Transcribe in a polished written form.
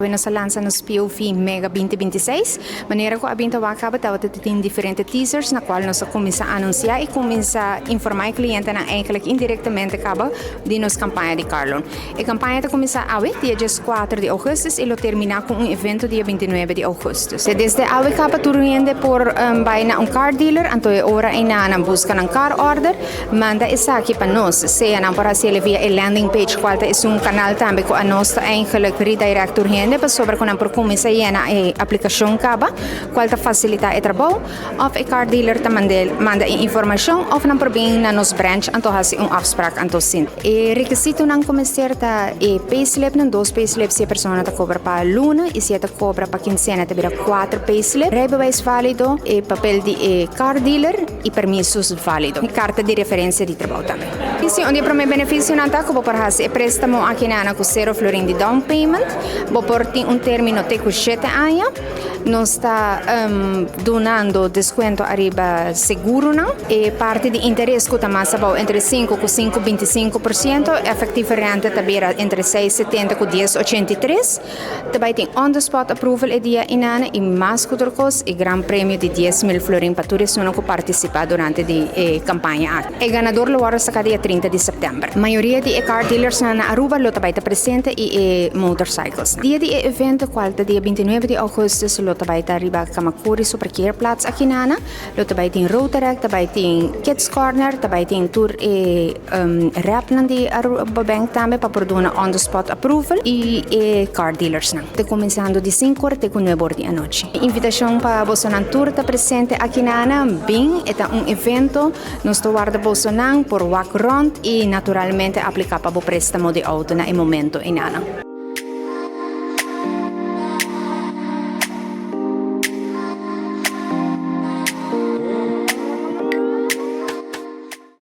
nos lança nos POV Mega 2026. Maneira que a binta acaba tem diferentes teasers na qual nós começa a anunciar e começa a informar o cliente na eigenlijk indiretamente acaba de nos campanha de Carlon. A campanha está começar a dia 4 de agosto e lo termina com evento dia 29 de agosto. Desde a acaba turriende por vai na car dealer, anto é hora na busca ng car order, manda isa aqui para nós, seja na para se via a landing page qual é canal também com a nossa eigenlijk redirect turriende para sobre com por começa a aplicação caba, qual tá facilita o trabalho, of a car dealer manda informação, of na por bem na nos branch anto hasi afspraak anto sin. E requisito ng começar ta payslip ng 2 payslip se a persona ta cobra pa luna e se ta cobra pa quincena ta vira 4 payslip, rebewys válido, papel de car dealer e permissos válido, e carta de referência de trabalho também. E se onde para me benefício não tá como para hasi préstamo aqui na com 0 florin de down payment, bo por termino te com 7 anos, nós está donando desconto arriba seguro não, e parte de interesse que está entre 5 com 5,25%, efetivo rente tabira entre 6,70 com 10,83. Também tem on-the-spot approval e dia inana e mais kuturkos e gran prêmio de 10,000 florin para turismo que participar durante a campanha. O ganador lo vara sa dia 30 de setembro. A maioria de car dealers na Aruba lo também está presente e motorcycles. Dia de evento qual dia 29 de agosto lo também está arriba Kamakuri Superkeerplaats aqui nana. Lo também tem Rotaract, também tem Kids Corner, também tem tour rap nan di Aruba Bank também para por dona on the spot approval e car dealers na. Te começando de 5 até com 9 da noite. Invitação para Bolsonaro tour está presente aqui nana, bem, é evento nos guarda Bolsonaro por walk around e naturalmente aplicar para o préstamo de auto na momento inana.